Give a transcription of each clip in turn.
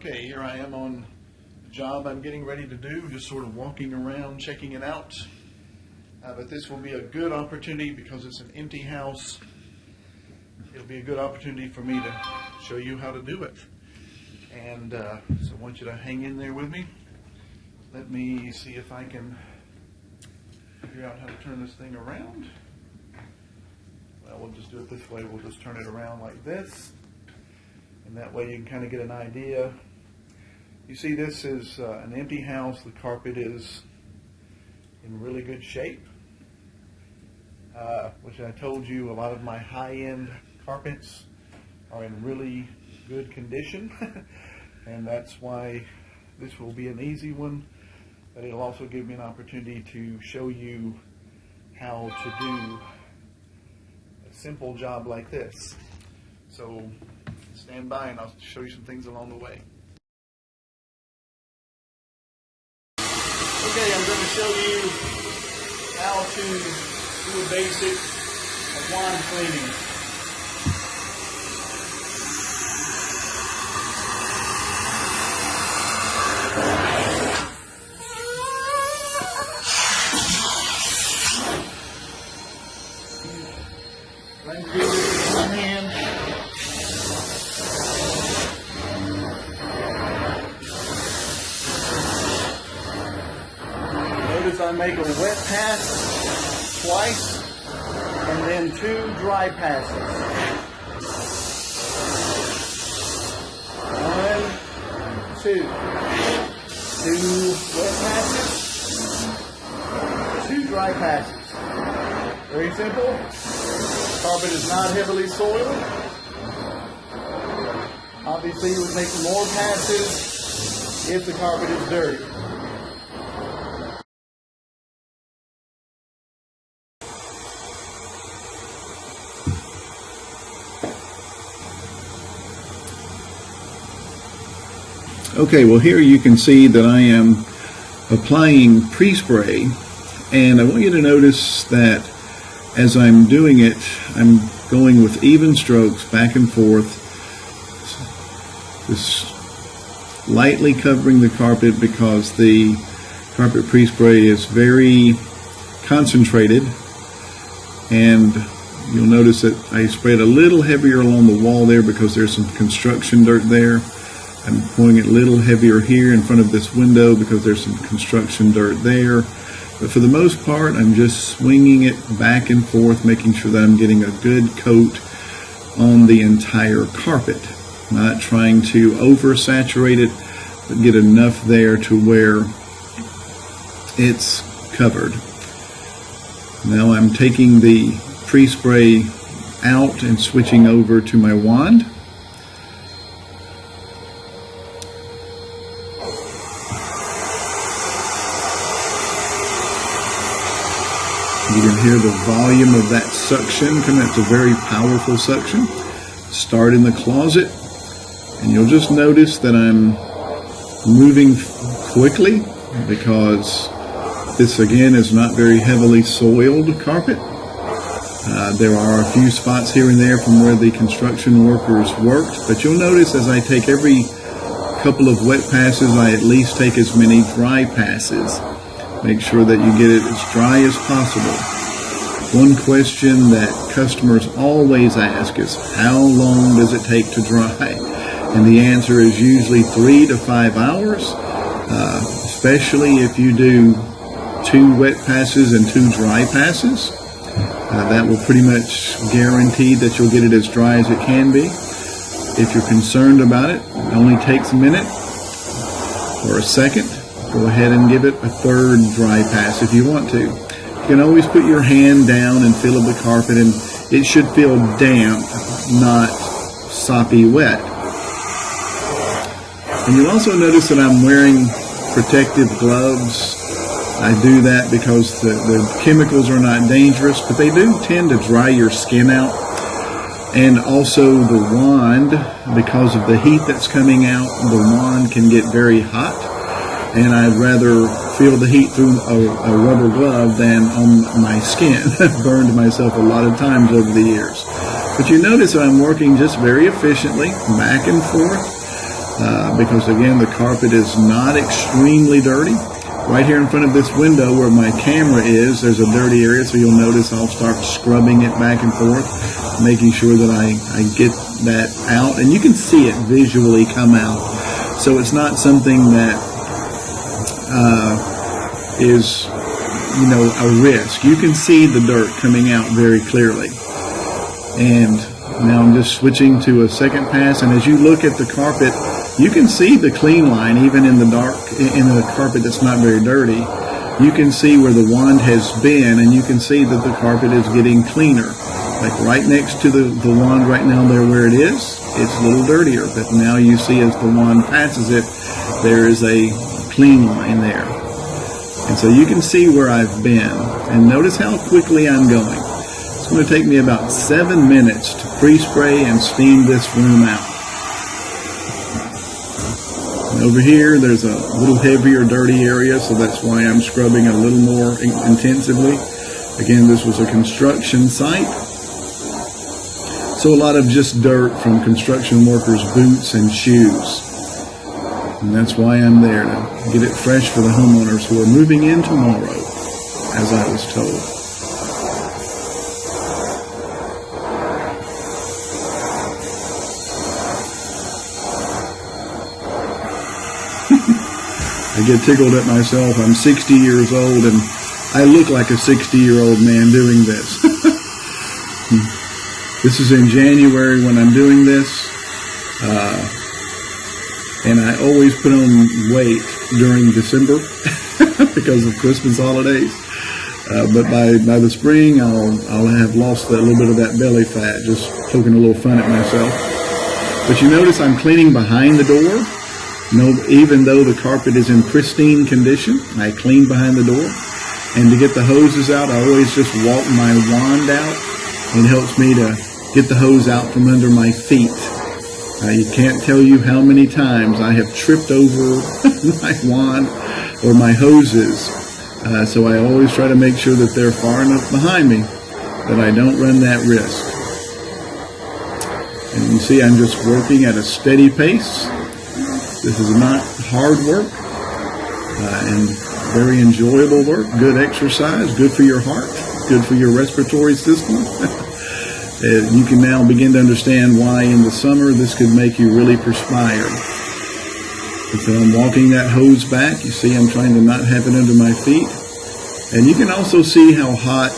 Okay, here I am on the job I'm getting ready to do, just sort of walking around, checking it out. But this will be a good opportunity because it's an empty house. It'll be a good opportunity for me to show you how to do it. And so I want you to hang in there with me. Let me see if I can figure out how to turn this thing around. Well, we'll just do it this way. We'll just turn it around like this. And that way you can kind of get an idea. You see, this is an empty house. The carpet is in really good shape, which I told you a lot of my high-end carpets are in really good condition. And that's why this will be an easy one, but it'll also give me an opportunity to show you how to do a simple job like this. So stand by and I'll show you some things along the way. Okay, I'm going to show you how to do a basic wand cleaning. I'm going to do this with my hand. Notice I make a wet pass twice and then 2 dry passes. 1, 2. 2 wet passes, 2 dry passes. Very simple. Carpet is not heavily soiled. Obviously, you would make more passes if the carpet is dirty. Okay, well here you can see that I am applying pre-spray, and I want you to notice that as I'm doing it, I'm going with even strokes back and forth, just lightly covering the carpet because the carpet pre-spray is very concentrated, and you'll notice that I sprayed a little heavier along the wall there because there's some construction dirt there. I'm pouring it a little heavier here in front of this window because there's some construction dirt there. But for the most part, I'm just swinging it back and forth, making sure that I'm getting a good coat on the entire carpet. Not trying to oversaturate it, but get enough there to where it's covered. Now I'm taking the pre-spray out and switching over to my wand. You can hear the volume of that suction coming. It's a very powerful suction. Start in the closet, and you'll just notice that I'm moving quickly because this again is not very heavily soiled carpet. There are a few spots here and there from where the construction workers worked, but you'll notice as I take every couple of wet passes, I at least take as many dry passes. Make sure that you get it as dry as possible. One question that customers always ask is, how long does it take to dry? And the answer is usually 3 to 5 hours, especially if you do 2 wet passes and 2 dry passes. That will pretty much guarantee that you'll get it as dry as it can be. If you're concerned about it, it only takes a minute or a second. Go ahead and give it a 3rd dry pass if you want to. You can always put your hand down and feel of the carpet, and it should feel damp, not soppy wet. And you'll also notice that I'm wearing protective gloves. I do that because the chemicals are not dangerous, but they do tend to dry your skin out. And also the wand, because of the heat that's coming out, the wand can get very hot. And I'd rather feel the heat through a rubber glove than on my skin. I've burned myself a lot of times over the years. But you notice that I'm working just very efficiently, back and forth. because again, the carpet is not extremely dirty. Right here in front of this window where my camera is, there's a dirty area, so you'll notice I'll start scrubbing it back and forth, making sure that I get that out. And you can see it visually come out. So it's not something that is, a risk. You can see the dirt coming out very clearly. And now I'm just switching to a second pass, and as you look at the carpet, you can see the clean line even in the dark, in the carpet that's not very dirty. You can see where the wand has been, and you can see that the carpet is getting cleaner. Like right next to the wand right now there where it is, it's a little dirtier, but now you see as the wand passes it, there is a clean line there. And so you can see where I've been, and notice how quickly I'm going. It's going to take me about 7 minutes to pre-spray and steam this room out. And over here, there's a little heavier, dirty area, so that's why I'm scrubbing a little more intensively. Again, this was a construction site, so a lot of just dirt from construction workers' boots and shoes. And that's why I'm there, to get it fresh for the homeowners who are moving in tomorrow, as I was told. I get tickled at myself. I'm 60 years old, and I look like a 60-year-old man doing this. This is in January when I'm doing this, and I always put on weight during December because of Christmas holidays. But by the spring, I'll have lost a little bit of that belly fat, just poking a little fun at myself. But you notice I'm cleaning behind the door. Even though the carpet is in pristine condition, I clean behind the door. And to get the hoses out, I always just walk my wand out. It helps me to get the hose out from under my feet. You can't tell you how many times I have tripped over my wand or my hoses. So I always try to make sure that they're far enough behind me that I don't run that risk. And you see I'm just working at a steady pace. This is not hard work and very enjoyable work, good exercise, good for your heart, good for your respiratory system. You can now begin to understand why in the summer this could make you really perspire. And so I'm walking that hose back. You see I'm trying to not have it under my feet. And you can also see how hot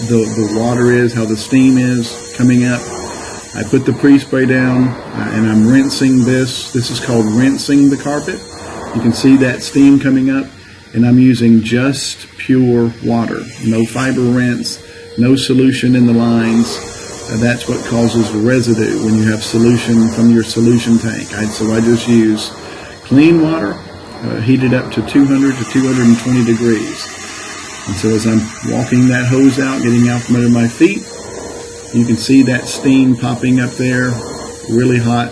the water is, how the steam is coming up. I put the pre-spray down and I'm rinsing this. This is called rinsing the carpet. You can see that steam coming up, and I'm using just pure water. No fiber rinse, no solution in the lines. That's what causes residue when you have solution from your solution tank. So I just use clean water, heated up to 200 to 220 degrees. And so as I'm walking that hose out, getting out from under my feet, you can see that steam popping up there, really hot.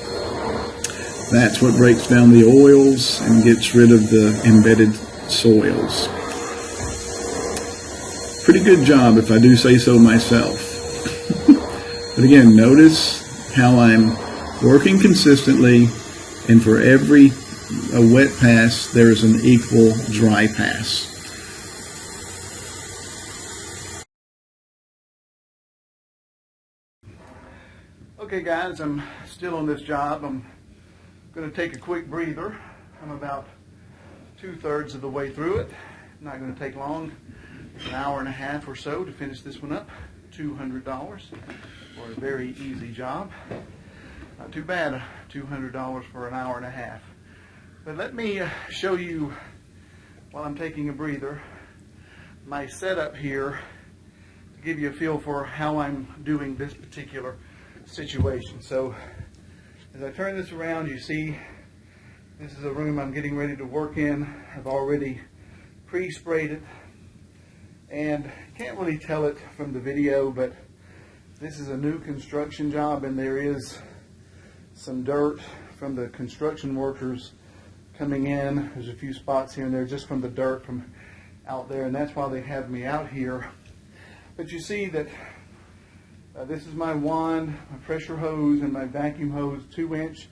That's what breaks down the oils and gets rid of the embedded soils. Pretty good job, if I do say so myself. But again, notice how I'm working consistently, and for every wet pass, there is an equal dry pass. Okay guys, I'm still on this job. I'm going to take a quick breather. I'm about 2/3 of the way through it. Not going to take long. It's an hour and a half or so to finish this one up. $200 for a very easy job. Not too bad, $200 for an hour and a half. But let me show you, while I'm taking a breather, my setup here to give you a feel for how I'm doing this particular situation. So as I turn this around, you see this is a room I'm getting ready to work in. I've already pre-sprayed it, and can't really tell it from the video, but this is a new construction job, and there is some dirt from the construction workers coming in. There's a few spots here and there just from the dirt from out there, and that's why they have me out here. But you see that this is my wand, my pressure hose, and my vacuum hose, 2-inch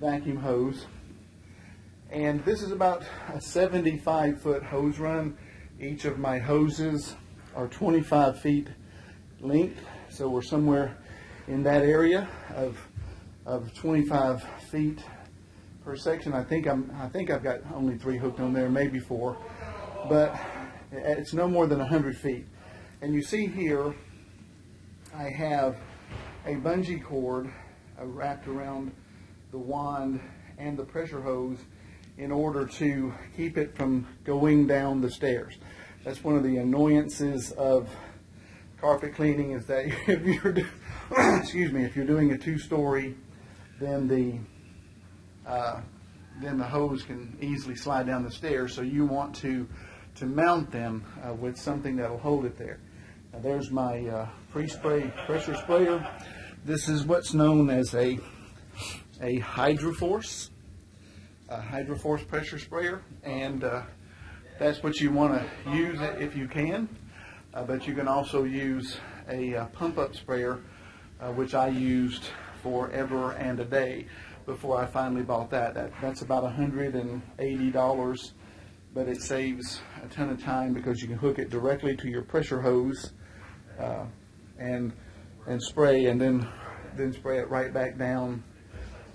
vacuum hose. And this is about a 75-foot hose run. Each of my hoses are 25 feet length, so we're somewhere in that area of 25 feet per section. I think I've got only 3 hooked on there, maybe 4, but it's no more than 100 feet. And you see here, I have a bungee cord wrapped around the wand and the pressure hose in order to keep it from going down the stairs. That's one of the annoyances of carpet cleaning, is that if you're if you're doing a 2-story, then the hose can easily slide down the stairs. So you want to mount them with something that'll hold it there. Now there's my pre-spray pressure sprayer. This is what's known as a Hydroforce pressure sprayer, and that's what you want to use it if you can. But you can also use a pump-up sprayer, which I used forever and a day before I finally bought that. That's about $180, but it saves a ton of time because you can hook it directly to your pressure hose and spray, and then spray it right back down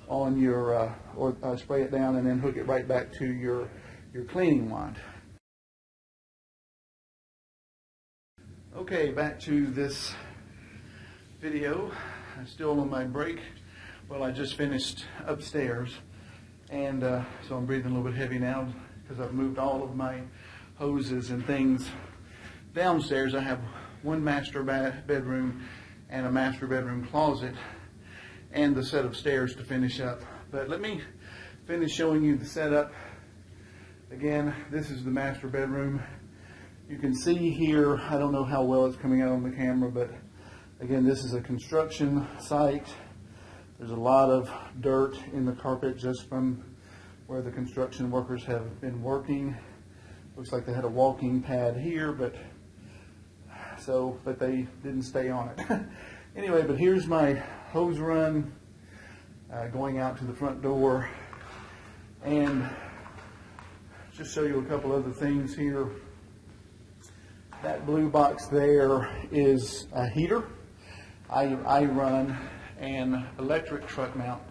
on your or spray it down and then hook it right back to your cleaning wand. Okay, back to this video. I'm still on my break. Well, I just finished upstairs, and so I'm breathing a little bit heavy now because I've moved all of my hoses and things downstairs. I have one master bedroom and a master bedroom closet and the set of stairs to finish up. But let me finish showing you the setup. Again, this is the master bedroom. You can see here, I don't know how well it's coming out on the camera, but again, this is a construction site. There's a lot of dirt in the carpet just from where the construction workers have been working. Looks like they had a walking pad here, but they didn't stay on it. Anyway, but here's my hose run going out to the front door, and just show you a couple other things here. That blue box there is a heater. I run an electric truck mount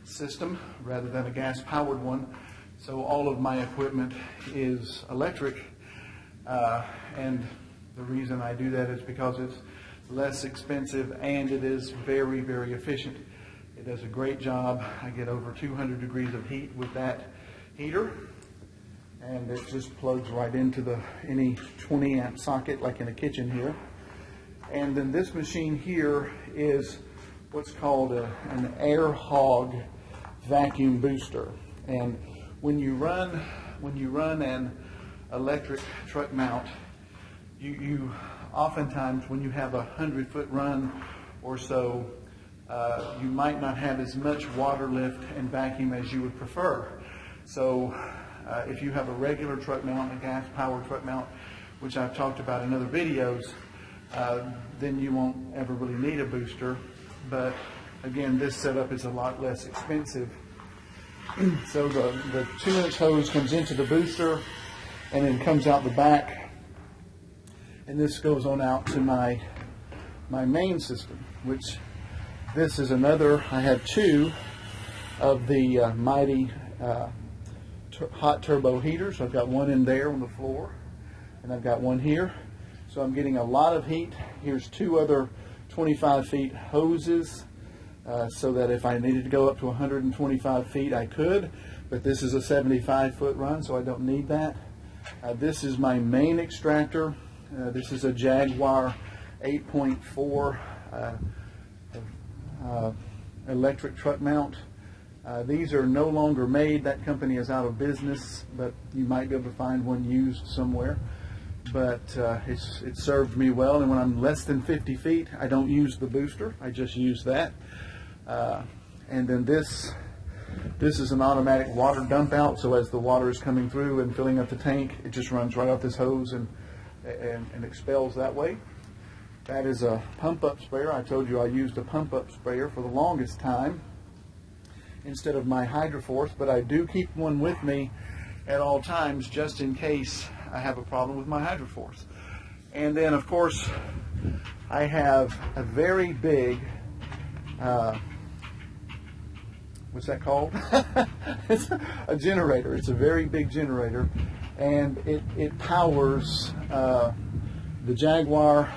system rather than a gas powered one, so all of my equipment is electric, and the reason I do that is because it's less expensive and it is very, very efficient. It does a great job. I get over 200 degrees of heat with that heater, and it just plugs right into any 20 amp socket like in a kitchen here. And then this machine here is what's called an air hog vacuum booster. And when you run an electric truck mount, you oftentimes, when you have a 100-foot run or so, you might not have as much water lift and vacuum as you would prefer. So if you have a regular truck mount, a gas powered truck mount, which I've talked about in other videos, then you won't ever really need a booster. But again, this setup is a lot less expensive. So the 2-inch hose comes into the booster and then comes out the back, and this goes on out to my main system, which this is another. I have 2 of the Mighty hot turbo heaters. I've got one in there on the floor, and I've got one here. So I'm getting a lot of heat. Here's 2 other 25 feet hoses, so that if I needed to go up to 125 feet, I could. But this is a 75-foot run, so I don't need that. This is my main extractor. This is a Jaguar 8.4 electric truck mount. These are no longer made. That company is out of business, but you might be able to find one used somewhere. But it served me well, and when I'm less than 50 feet, I don't use the booster. I just use that. And then this is an automatic water dump out, so as the water is coming through and filling up the tank, it just runs right off this hose and expels that way. That is a pump-up sprayer. I told you I used a pump-up sprayer for the longest time. instead of my Hydroforce, but I do keep one with me at all times just in case I have a problem with my Hydroforce. And then, of course, I have a very big, what's that called? It's a generator. It's a very big generator, and it powers the Jaguar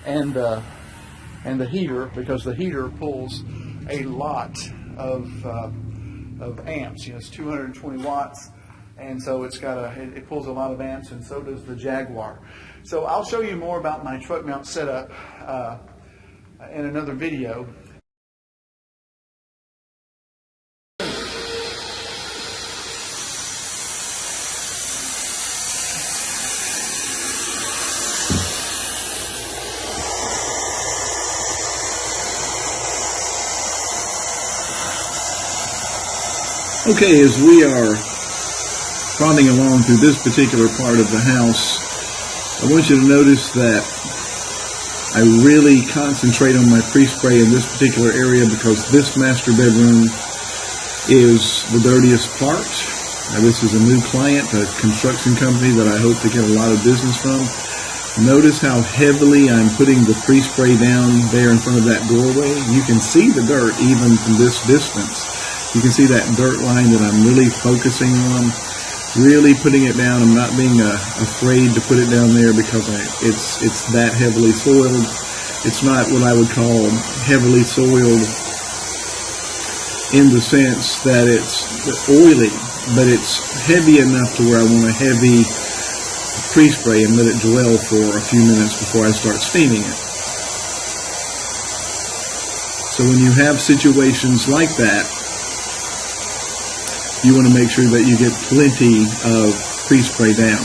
and the heater, because the heater pulls a lot of amps. You know, it's 220 watts, and so it pulls a lot of amps, and so does the Jaguar. So I'll show you more about my truck mount setup in another video. Okay, as we are plodding along through this particular part of the house, I want you to notice that I really concentrate on my pre-spray in this particular area, because this master bedroom is the dirtiest part. Now, this is a new client, a construction company that I hope to get a lot of business from. Notice how heavily I'm putting the pre-spray down there in front of that doorway. You can see the dirt even from this distance. You can see that dirt line that I'm really focusing on, really putting it down. I'm not being afraid to put it down there, because it's that heavily soiled. It's not what I would call heavily soiled in the sense that it's oily, but it's heavy enough to where I want a heavy pre-spray and let it dwell for a few minutes before I start steaming it. So when you have situations like that, you want to make sure that you get plenty of pre-spray down.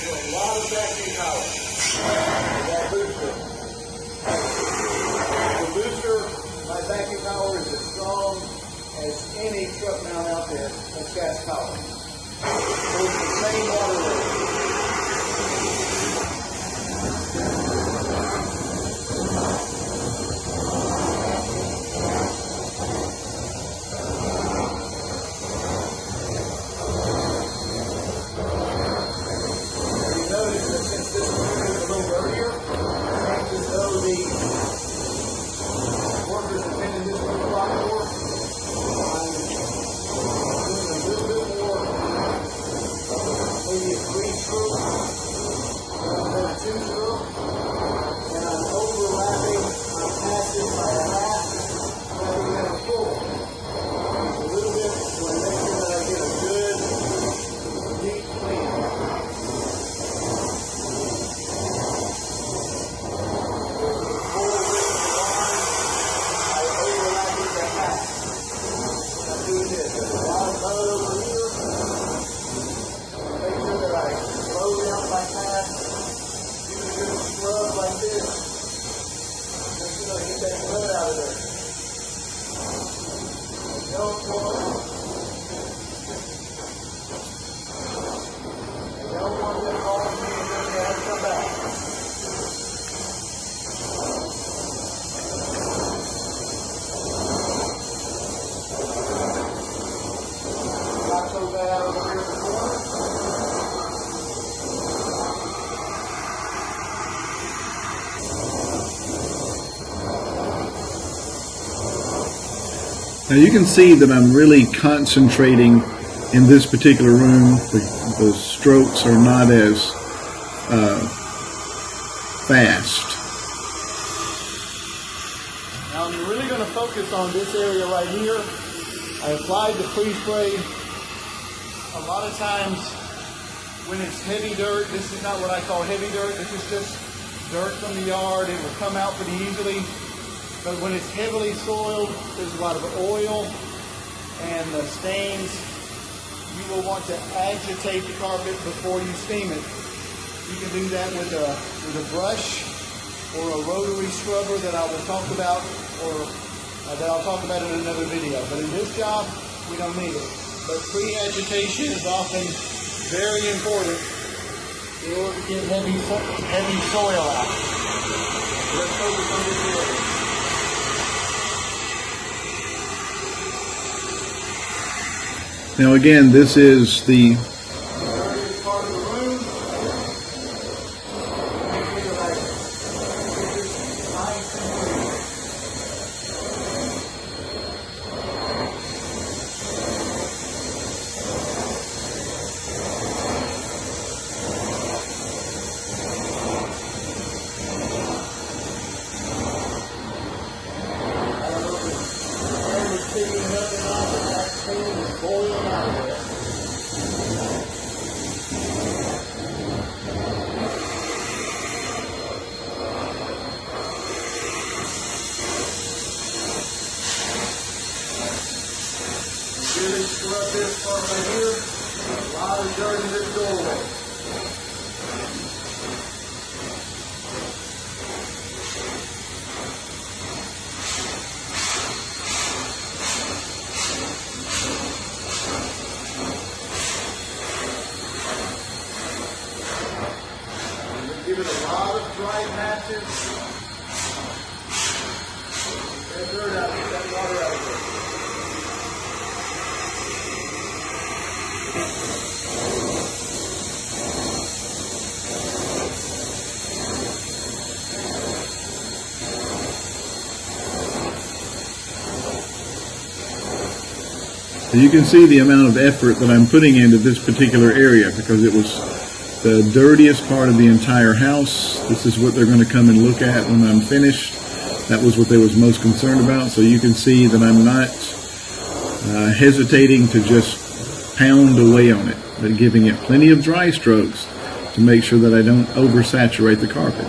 A lot of vacuum power. That booster. The booster, my vacuum power is as strong as any truck mount out there that's gas powered. It's the same water rate. Now you can see that I'm really concentrating in this particular room. The strokes are not as fast. Now I'm really going to focus on this area right here. I applied the pre-spray. A lot of times when it's heavy dirt, this is not what I call heavy dirt. This is just dirt from the yard. It will come out pretty easily. But when it's heavily soiled, there's a lot of oil and the stains. You will want to agitate the carpet before you steam it. You can do that with a brush or a rotary scrubber that I will talk about, or that I'll talk about in another video. But in this job, we don't need it. But pre-agitation is often very important in order to get heavy soil out. Let's focus on this area. Now again, this is the Part of the room. Really scrub this part right here. A lot of dirt in this doorway. Give it a lot of dry patches. Get that dirt out, get that water out of there. So you can see the amount of effort that I'm putting into this particular area because it was the dirtiest part of the entire house. This is what they're going to come and look at when I'm finished. That was what they was most concerned about. So you can see that I'm not hesitating to just pound away on it, but giving it plenty of dry strokes to make sure that I don't oversaturate the carpet.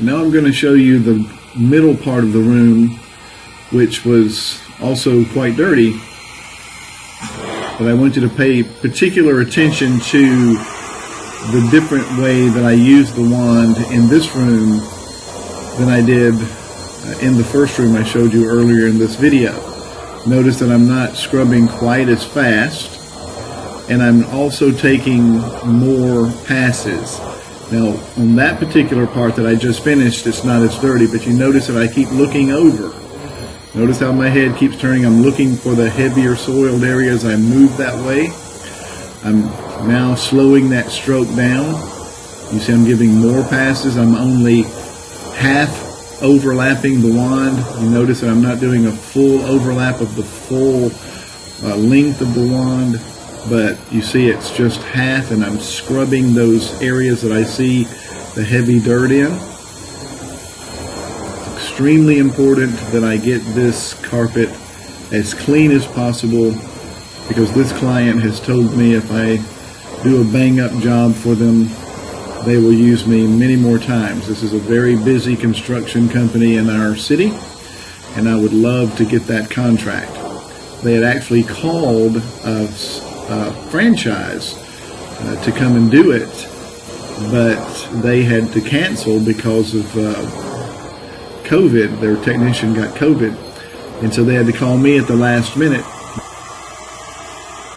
Now I'm going to show you the middle part of the room, which was also quite dirty, but I want you to pay particular attention to the different way that I use the wand in this room than I did in the first room I showed you earlier in this video. Notice that I'm not scrubbing quite as fast, and I'm also taking more passes. Now, on that particular part that I just finished, it's not as dirty, but you notice that I keep looking over. Notice how my head keeps turning. I'm looking for the heavier soiled areas. I move that way. I'm now slowing that stroke down. You see I'm giving more passes. I'm only half overlapping the wand. You notice that I'm not doing a full overlap of the full length of the wand, but you see it's just half, and I'm scrubbing those areas that I see the heavy dirt in. It's extremely important that I get this carpet as clean as possible, because this client has told me if I do a bang-up job for them, they will use me many more times. This is a very busy construction company in our city, and I would love to get that contract. They had actually called us franchise to come and do it, but they had to cancel because of COVID. Their technician got COVID, and so they had to call me at the last minute